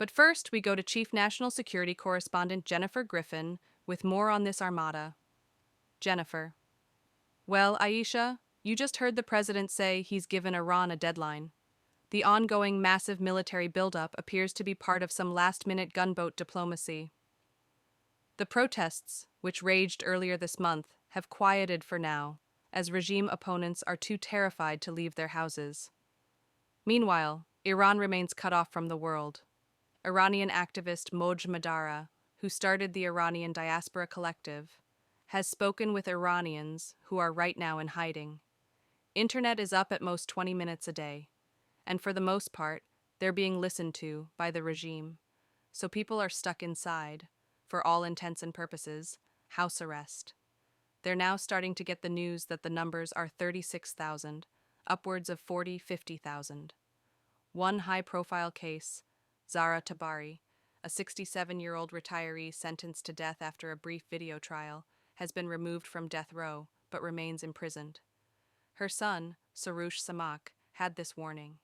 But first, we go to Chief National Security Correspondent Jennifer Griffin with more on this armada. Jennifer. Well, Aisha, you just heard the president say he's given Iran a deadline. The ongoing massive military buildup appears to be part of some last-minute gunboat diplomacy. The protests, which raged earlier this month, have quieted for now, as regime opponents are too terrified to leave their houses. Meanwhile, Iran remains cut off from the world. Iranian activist Moj Madara, who started the Iranian Diaspora Collective, has spoken with Iranians who are right now in hiding. Internet is up at most 20 minutes a day, and for the most part, they're being listened to by the regime. So people are stuck inside, for all intents and purposes, house arrest. They're now starting to get the news that the numbers are 36,000, upwards of 50,000. One high-profile case, Zara Tabari, a 67-year-old retiree sentenced to death after a brief video trial, has been removed from death row but remains imprisoned. Her son, Sarush Samak, had this warning.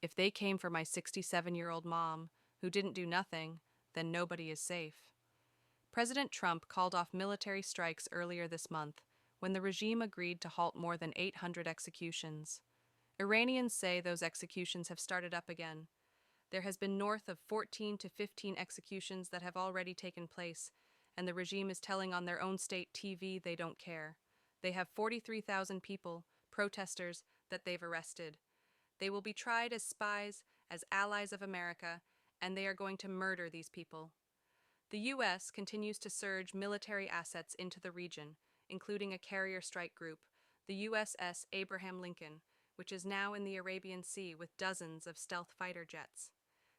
If they came for my 67-year-old mom, who didn't do nothing, then nobody is safe. President Trump called off military strikes earlier this month when the regime agreed to halt more than 800 executions. Iranians say those executions have started up again. There has been north of 14 to 15 executions that have already taken place, and the regime is telling on their own state TV they don't care. They have 43,000 people, protesters, that they've arrested. They will be tried as spies, as allies of America, and they are going to murder these people. The U.S. continues to surge military assets into the region, including a carrier strike group, the USS Abraham Lincoln, which is now in the Arabian Sea with dozens of stealth fighter jets.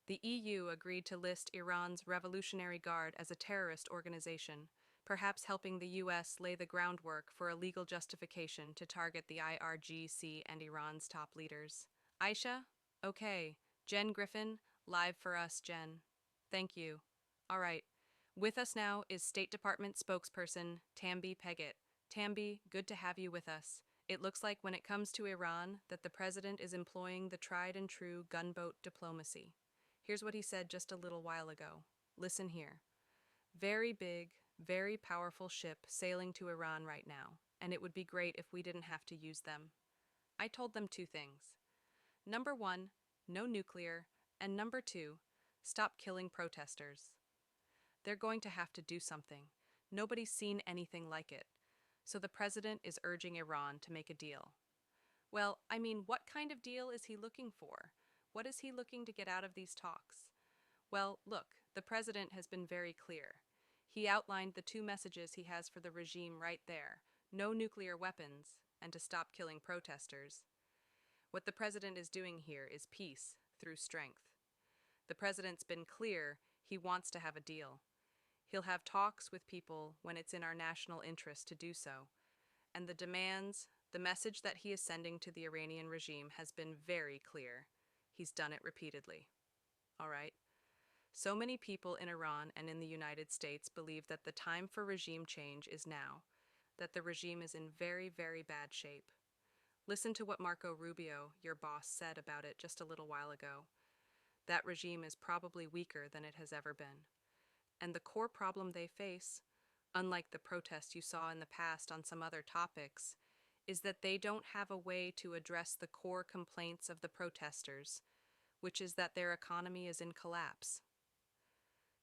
The EU agreed to list Iran's Revolutionary Guard as a terrorist organization, perhaps helping the U.S. lay the groundwork for a legal justification to target the IRGC and Iran's top leaders. Aisha? Okay. Jen Griffin, live for us, Jen. Thank you. All right. With us now is State Department spokesperson Tambi Peggott. Tambi, good to have you with us. It looks like when it comes to Iran that the president is employing the tried and true gunboat diplomacy. Here's what he said just a little while ago. Listen here. Very big, very powerful ship sailing to Iran right now, and it would be great if we didn't have to use them. I told them two things. Number one, no nuclear, and number two, stop killing protesters. They're going to have to do something. Nobody's seen anything like it. So the president is urging Iran to make a deal. Well, I mean, what kind of deal is he looking for? What is he looking to get out of these talks? Well, look, the president has been very clear. He outlined the two messages he has for the regime right there: no nuclear weapons, and to stop killing protesters. What the president is doing here is peace through strength. The president's been clear he wants to have a deal. He'll have talks with people when it's in our national interest to do so. And the demands, the message that he is sending to the Iranian regime has been very clear. He's done it repeatedly. All right? So many people in Iran and in the United States believe that the time for regime change is now, that the regime is in very, very bad shape. Listen to what Marco Rubio, your boss, said about it just a little while ago. That regime is probably weaker than it has ever been. And the core problem they face, unlike the protests you saw in the past on some other topics, is that they don't have a way to address the core complaints of the protesters, which is that their economy is in collapse.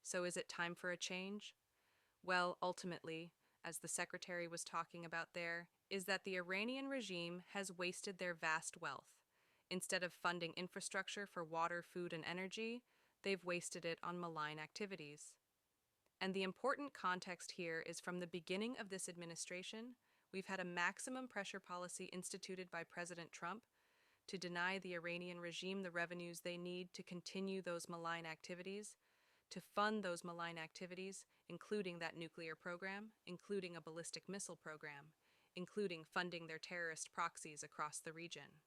So is it time for a change? Well, ultimately, as the secretary was talking about there, is that the Iranian regime has wasted their vast wealth. Instead of funding infrastructure for water, food, and energy, they've wasted it on malign activities. And the important context here is from the beginning of this administration, we've had a maximum pressure policy instituted by President Trump to deny the Iranian regime the revenues they need to continue those malign activities, to fund those malign activities, including that nuclear program, including a ballistic missile program, including funding their terrorist proxies across the region.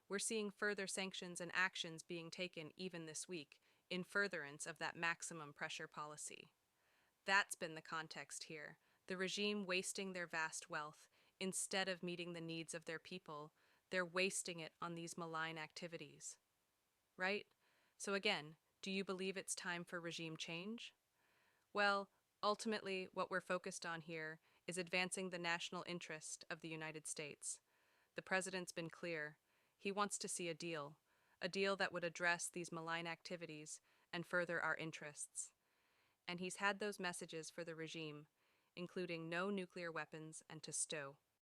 We're seeing further sanctions and actions being taken even this week in furtherance of that maximum pressure policy. That's been the context here, the regime wasting their vast wealth. Instead of meeting the needs of their people, they're wasting it on these malign activities. Right? So again, Do you believe it's time for regime change? Well, ultimately, what we're focused on here is advancing the national interest of the United States. The president's been clear. He wants to see a deal that would address these malign activities and further our interests. And he's had those messages for the regime, including no nuclear weapons and to stow.